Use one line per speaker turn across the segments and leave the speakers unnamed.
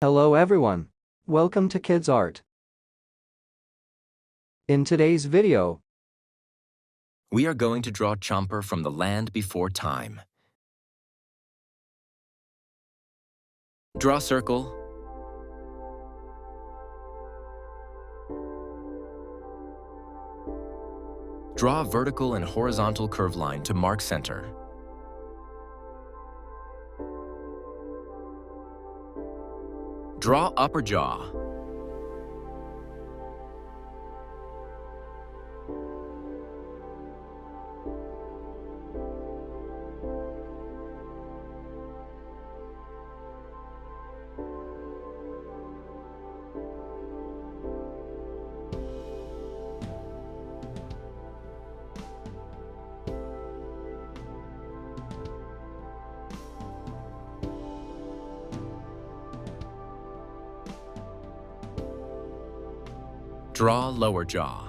Hello everyone. Welcome to Kidz Art. In today's video,
We are going to draw Chomper from the land before time. Draw circle. Draw a vertical and horizontal curve line to mark center. Draw upper jaw. Draw lower jaw.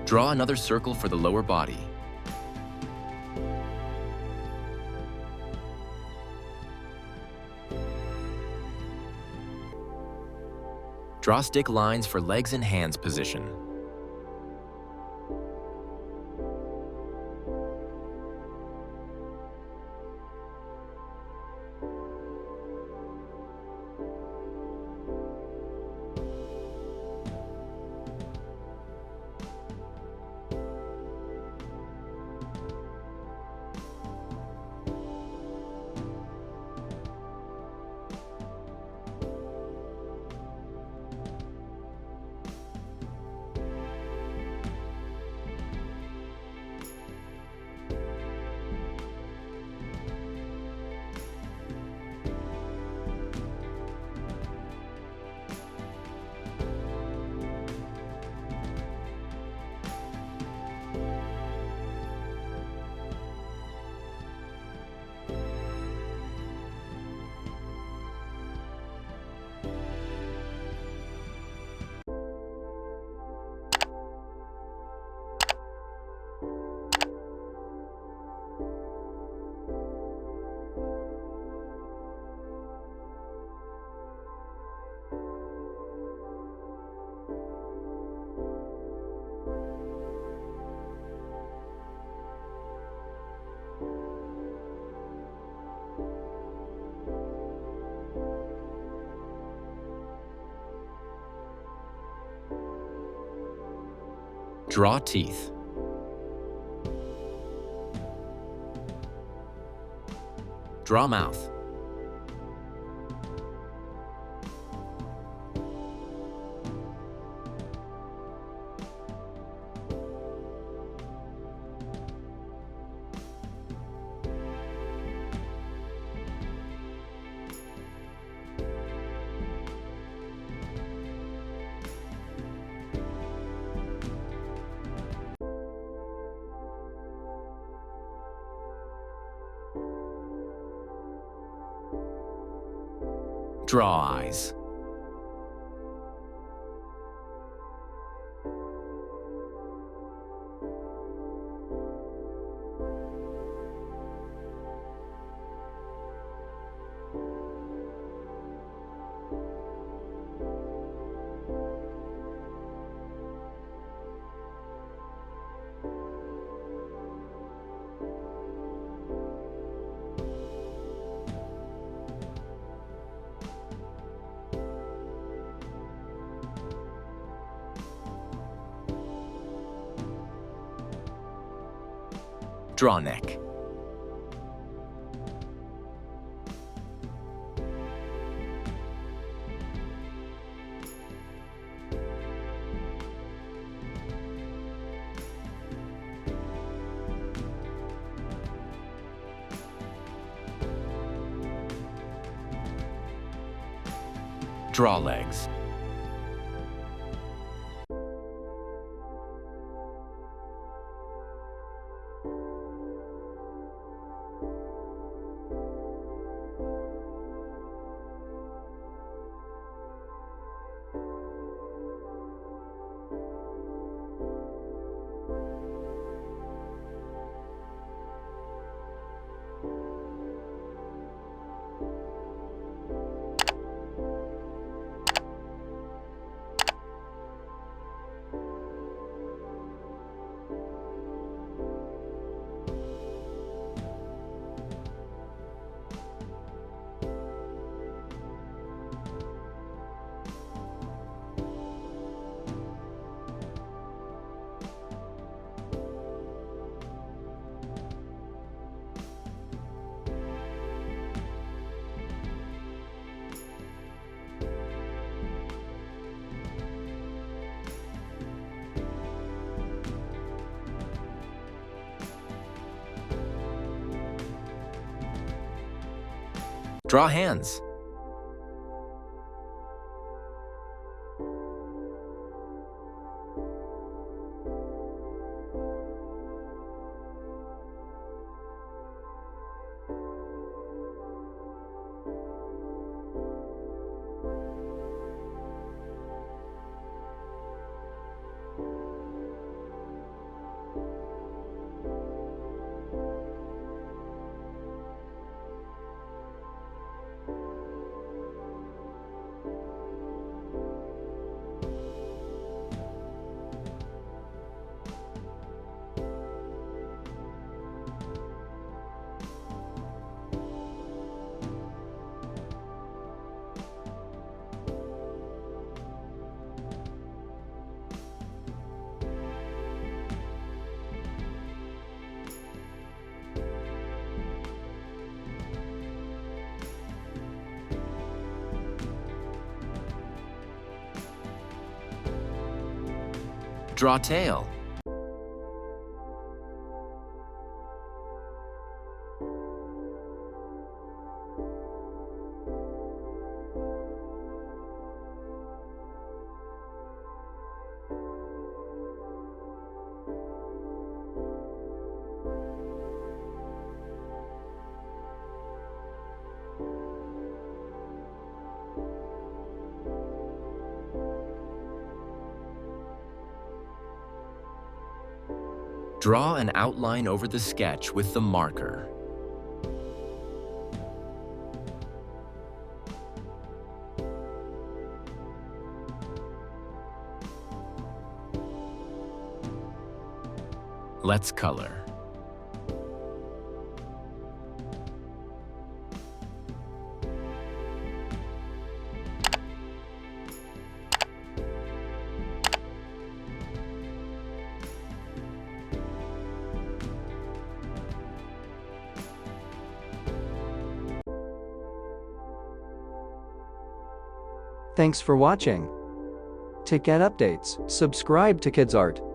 Draw another circle for the lower body. Draw stick lines for legs and hands position. Draw teeth. Draw mouth. Draw eyes. Draw neck. Draw legs. Draw hands. Draw tail. Draw an outline over the sketch with the marker. Let's color.
Thanks for watching. To get updates, subscribe to Kidz Art.